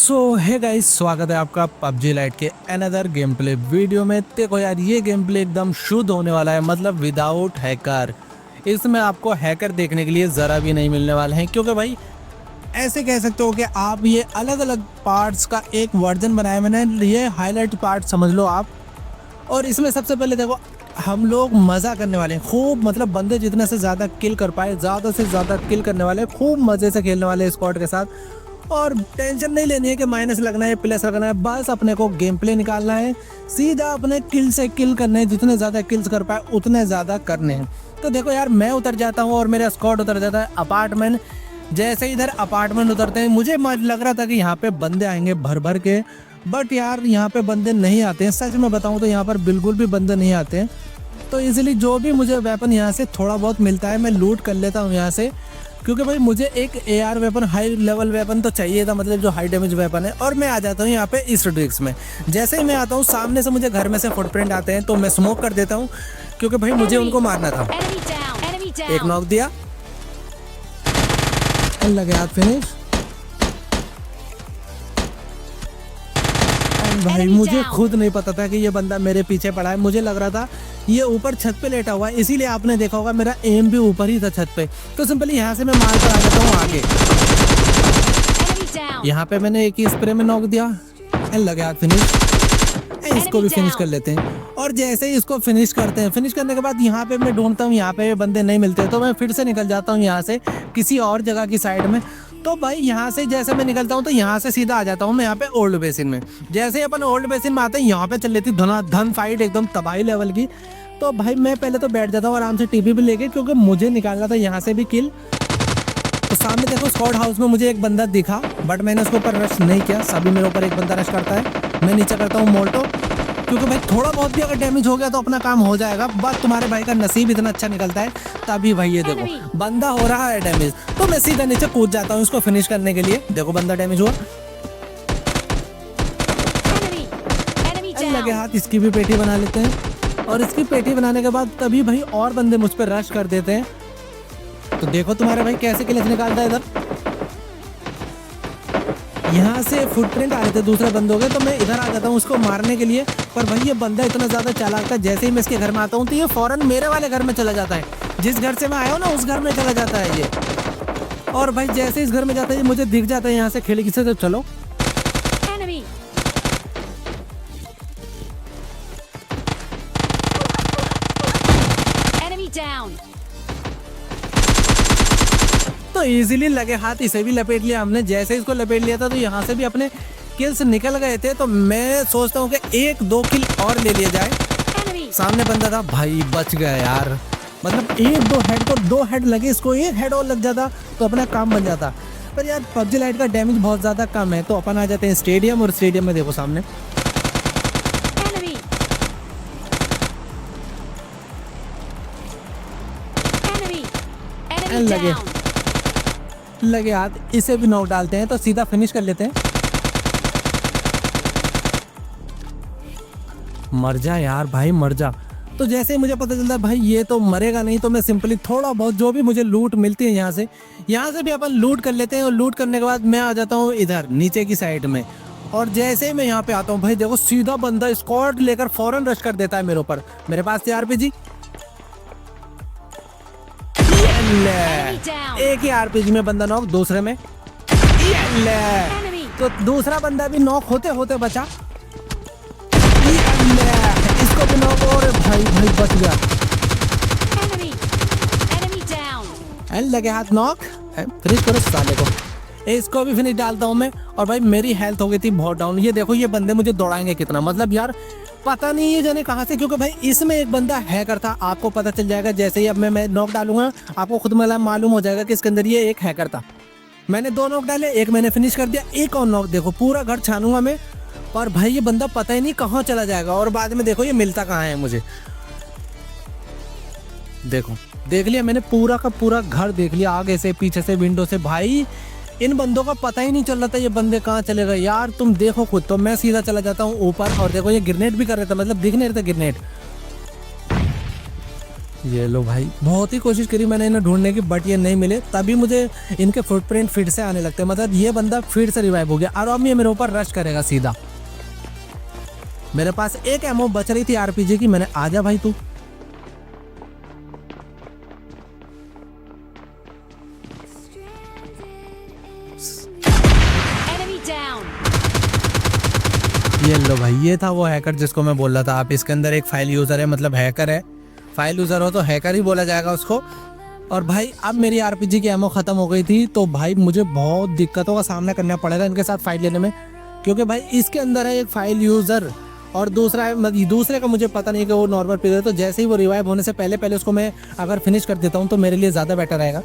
सो है गाइस, स्वागत है आपका पबजी लाइट के अनदर गेम प्ले वीडियो में। देखो यार, ये गेम प्ले एकदम शुद्ध होने वाला है, मतलब विदाउट हैकर। इसमें आपको हैकर देखने के लिए ज़रा भी नहीं मिलने वाले हैं, क्योंकि भाई ऐसे कह सकते हो कि आप ये अलग अलग पार्ट्स का एक वर्जन बनाया मैंने, ये हाईलाइट पार्ट समझ लो आप। और इसमें सबसे पहले देखो, हम लोग मज़ा करने वाले हैं खूब, मतलब बंदे जितने से ज़्यादा किल कर पाए, ज़्यादा से ज़्यादा किल करने वाले हैं, खूब मज़े से खेलने वाले हैं स्क्वाड के साथ। और टेंशन नहीं लेनी है कि माइनस लगना है प्लस लगना है, बस अपने को गेम प्ले निकालना है, सीधा अपने किल से किल करने हैं, जितने ज़्यादा किल्स कर पाए उतने ज़्यादा करने हैं। तो देखो यार, मैं उतर जाता हूँ और मेरा स्क्वाड उतर जाता है अपार्टमेंट। जैसे इधर अपार्टमेंट उतरते हैं, मुझे लग रहा था कि यहाँ पे बंदे आएंगे भर भर के, बट यार यहाँ पे बंदे नहीं आते हैं। सच में बताऊँ तो यहाँ पर बिल्कुल भी बंदे नहीं आते हैं। तो इजीली जो भी मुझे वेपन यहाँ से थोड़ा बहुत मिलता है मैं लूट कर लेता हूँ यहाँ से, क्योंकि भाई मुझे एक AR weapon, high level weapon तो चाहिए था, मतलब जो हाई डैमेज वेपन है। और मैं आ जाता हूँ यहाँ पे इस ट्रिक्स में। जैसे ही मैं आता हूँ, सामने से मुझे घर में से फुटप्रिंट आते हैं, तो मैं स्मोक कर देता हूँ, क्योंकि भाई मुझे उनको मारना था। एक नॉक दिया, लगे हाथ फिनिश। भाई मुझे खुद नहीं पता था कि ये बंदा मेरे पीछे पड़ा है। मुझे लग रहा था ये ऊपर छत पे लेटा हुआ है, इसीलिए आपने देखा होगा मेरा एम भी ऊपर ही था छत पे। तो सिंपली यहाँ से मैं मार कर आ जाता हूँ आगे। यहाँ पे मैंने एक ही स्प्रे में नॉक दिया, लगे हाथ फिनिश। इसको भी फिनिश कर लेते हैं। और जैसे ही इसको फिनिश करते हैं, फिनिश करने के बाद यहाँ पे मैं ढूंढता हूँ, यहाँ पे बंदे नहीं मिलते, तो मैं फिर से निकल जाता हूँ यहाँ से किसी और जगह की साइड में। तो भाई यहाँ से जैसे मैं निकलता हूँ, तो यहाँ से सीधा आ जाता हूँ मैं यहाँ पे ओल्ड बेसिन में। जैसे ही अपन ओल्ड बेसिन में आते हैं, यहाँ पे चल लेती धन फाइट एकदम तबाही लेवल की। तो भाई मैं पहले तो बैठ जाता हूँ आराम से टीपी भी लेके, क्योंकि मुझे निकालना था यहाँ से भी किल। तो सामने देखो स्क्वाड हाउस में मुझे एक बंदा दिखा, बट मैंने उसके ऊपर रश नहीं किया। सभी मेरे ऊपर एक बंदा रश करता है, मैं नीचे करता हूँ मोल्टो, क्योंकि भाई थोड़ा बहुत भी अगर डैमेज हो गया तो अपना काम हो जाएगा। बस तुम्हारे भाई का नसीब इतना अच्छा निकलता है तभी। भाई ये देखो बंदा हो रहा है डैमेज, तो मैं सीधा नीचे कूद जाता हूँ इसको फिनिश करने के लिए। देखो बंदा डैमेज हुआ, लगे हाथ। इसकी भी पेटी बना लेते हैं, और इसकी पेटी बनाने के बाद तभी भाई और बंदे मुझ पर रश कर देते हैं। तो देखो तुम्हारे भाई कैसे किल्स निकालता है इधर। यहाँ से फुटप्रिंट आ रहे थे दूसरे बंदों के, तो मैं इधर आ जाता हूँ उसको मारने के लिए। पर भाई ये बंदा इतना ज़्यादा चालाक था, जैसे ही मैं इसके घर में आता हूँ तो ये फौरन मेरे वाले घर में चला जाता है। जिस घर से मैं आया हूँ ना, उस घर में चला जाता है ये। और भाई जैसे इस घर में जाता है, मुझे दिख जाता है यहाँ से खिड़की से। तो चलो तो इजीली लगे हाथ इसे भी लपेट लिया हमने। जैसे इसको लपेट लिया था, तो यहाँ से भी अपने किल्स निकल गए थे। तो मैं सोचता हूँ कि 1-2 किल और ले लिया जाए। सामने बंदा था भाई, बच गया यार। मतलब 1-2 हेड को 2 हेड लगे, इसको 1 हेड और लग जाता तो अपना काम बन जाता। पर यार पबजी लाइट का डैमेज बहुत ज़्यादा कम है, तो अपन आ जाते हैं स्टेडियम। और स्टेडियम में देखो सामने लगे हाथ, इसे भी नॉक डालते हैं, तो सीधा फिनिश कर लेते हैं। मर जा यार भाई, मर जा। तो जैसे ही मुझे पता चलता है भाई ये तो मरेगा नहीं, तो मैं सिंपली थोड़ा बहुत जो भी मुझे लूट मिलती है यहाँ से भी अपन लूट कर लेते हैं। और लूट करने के बाद मैं आ जाता हूँ इधर नीचे की साइड में। और जैसे ही मैं यहाँ पे आता हूँ, भाई देखो सीधा बंदा स्क्वाड लेकर फौरन रश कर देता है मेरे ऊपर। मेरे पास थी RPG, एक ही RPG में बंदा नॉक, दूसरे में तो दूसरा बंदा भी नॉक होते होते बचा। इसको भी नॉक, और भाई बच गया। लगे हाथ नॉक, फिनिश करो साले को। इसको भी फिनिश डालता हूँ मैं। और भाई मेरी हेल्थ हो गई थी बहुत डाउन। ये देखो ये बंदे मुझे दौड़ाएंगे कितना, मतलब यार पता नहीं ये जाने कहाँ से, क्योंकि भाई इसमें एक बंदा हैकर था। आपको पता चल जाएगा जैसे ही अब मैं नॉक डालूंगा, आपको खुद मालूम हो जाएगा कि इसके अंदर ये एक हैकर था। मैंने 2 नॉक डाले, एक मैंने फिनिश कर दिया, एक और नॉक। देखो पूरा घर छानूंगा मैं। और भाई ये बंदा पता ही नहीं कहाँ चला जाएगा, और बाद में देखो ये मिलता कहाँ है मुझे। देखो देख लिया मैंने, पूरा का पूरा घर देख लिया, आगे से पीछे से विंडो से। भाई इन बंदों का पता ही नहीं चल रहा था ये बंदे कहाँ चले गए यार, तुम देखो खुद। तो मैं सीधा चला जाता हूँ ऊपर, और देखो ये ग्रेनेड भी कर रहे थे, मतलब दिख नहीं रहे थे ग्रेनेड। ये लो भाई, बहुत ही कोशिश करी मैंने इन्हें ढूंढने की, बट ये नहीं मिले। तभी मुझे इनके फुटप्रिंट फिर से आने लगते हैं, मतलब ये बंदा फिर से रिवाइव हो गया और अब ये मेरे ऊपर रश करेगा सीधा। मेरे पास एक एमओ बच रही थी आरपीजी की, मैंने आजा भाई तू। Enemy down. ये लो भाई, ये था वो हैकर जिसको मैं बोल रहा था। आप इसके अंदर एक फाइल यूजर है, मतलब हैकर है। फाइल यूजर हो तो हैकर ही बोला जाएगा उसको। और भाई अब मेरी आरपीजी की एमओ खत्म हो गई थी, तो भाई मुझे बहुत दिक्कतों का सामना करना पड़ेगा इनके साथ फाइट लेने में, क्योंकि भाई इसके अंदर है एक फाइल यूजर और दूसरा है, मतलब दूसरे का मुझे पता नहीं कि वो नॉर्मल प्लेयर है। तो जैसे ही वो रिवाइव होने से पहले पहले उसको मैं अगर फिनिश कर देता हूँ तो मेरे लिए ज़्यादा बेटर रहेगा।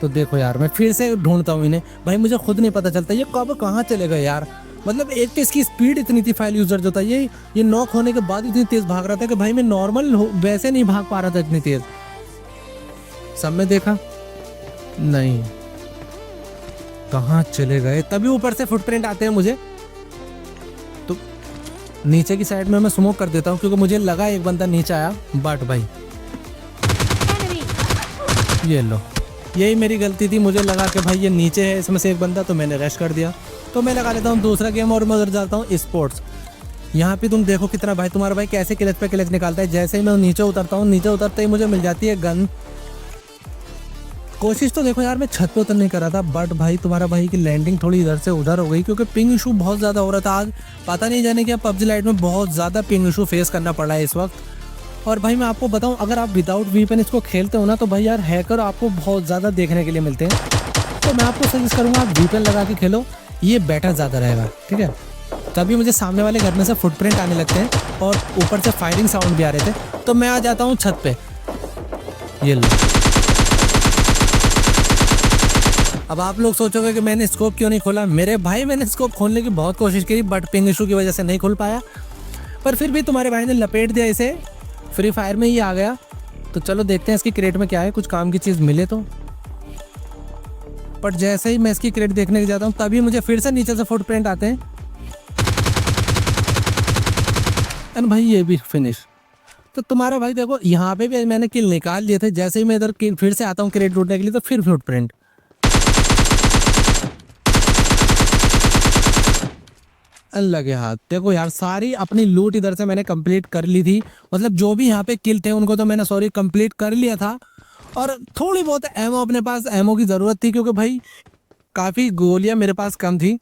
तो देखो यार, मैं फिर से ढूंढता हूँ इन्हें। भाई मुझे खुद नहीं पता चलता ये कब कहाँ चले गए यार। मतलब एक तो इसकी स्पीड इतनी थी फाइल यूजर जो था, ये नॉक होने के बाद इतनी तेज भाग रहा था कि भाई मैं नॉर्मल वैसे नहीं भाग पा रहा था इतनी तेज। सब में देखा नहीं, कहाँ चले गए। तभी ऊपर से फुटप्रिंट आते हैं मुझे, तो नीचे की साइड में मैं स्मोक कर देता हूँ, क्योंकि मुझे लगा एक बंदा नीचे आया। बट भाई ये लो, यही मेरी गलती थी। मुझे लगा कि भाई ये नीचे है इसमें से एक बंदा, तो मैंने रश कर दिया। तो मैं लगा लेता हूँ दूसरा गेम और मैं उधर जाता हूँ स्पोर्ट्स। यहाँ पे तुम देखो कितना भाई तुम्हारा भाई कैसे क्लच पे क्लच निकालता है। जैसे ही मैं नीचे उतरता हूँ, नीचे उतरते ही मुझे मिल जाती है गन। कोशिश तो देखो यार, मैं छत पे उतरने कर रहा था, बट भाई तुम्हारा भाई की लैंडिंग थोड़ी इधर से उधर हो गई, क्योंकि पिंग इशू बहुत ज़्यादा हो रहा था आज। पता नहीं जाने क्या पबजी लाइट में बहुत ज़्यादा पिंग इशू फेस करना पड़ा है इस वक्त। और भाई मैं आपको बताऊं, अगर आप विदाउट वीपन इसको खेलते हो ना, तो भाई यार हैकर आपको बहुत ज़्यादा देखने के लिए मिलते हैं। तो मैं आपको सजेस्ट करूँगा आप वीपन लगा के खेलो, ये बेटर ज़्यादा रहेगा, ठीक है। तभी मुझे सामने वाले घर में से फुटप्रिंट आने लगते हैं और ऊपर से फायरिंग साउंड भी आ रहे थे। तो मैं आ जाता हूँ छत पे। ये लो, अब आप लोग सोचोगे कि मैंने स्कोप क्यों नहीं खोला। मेरे भाई मैंने स्कोप खोलने की बहुत कोशिश की, बट पिंग इशू की वजह से नहीं खोल पाया। पर फिर भी तुम्हारे भाई ने लपेट दिया इसे, फ्री फायर में ही आ गया। तो चलो देखते हैं इसकी क्रेट में क्या है, कुछ काम की चीज़ मिले तो। पर जैसे ही मैं इसकी क्रेट देखने के जाता हूँ, तभी मुझे फिर से नीचे से फुटप्रिंट आते हैं। एंड भाई ये भी फिनिश। तो तुम्हारा भाई देखो, यहाँ पे भी मैंने किल निकाल लिए थे। जैसे ही मैं इधर फिर से आता हूँ क्रेट ढूंढने के लिए, तो फिर फुटप्रिंट। लगे हाथ। देखो यार, सारी अपनी लूट इधर से मैंने कंप्लीट कर ली थी, मतलब जो भी यहाँ पे किल थे उनको तो मैंने सॉरी कंप्लीट कर लिया था। और थोड़ी बहुत एमो अपने पास एमो की ज़रूरत थी, क्योंकि भाई काफ़ी गोलियाँ मेरे पास कम थी।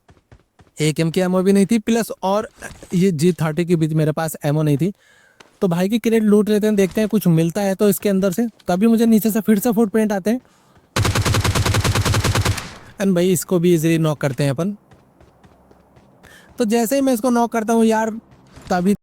एक एम की एमओ भी नहीं थी, प्लस और ये G30 की भी मेरे पास एमओ नहीं थी। तो भाई की क्रेट लूट लेते हैं, देखते हैं कुछ मिलता है तो इसके अंदर से। तभी मुझे नीचे से फिर से फुटप्रिंट आते हैं। एंड भाई इसको भी इजीली नॉक करते हैं अपन। तो जैसे ही मैं इसको नॉक करता हूँ यार, तभी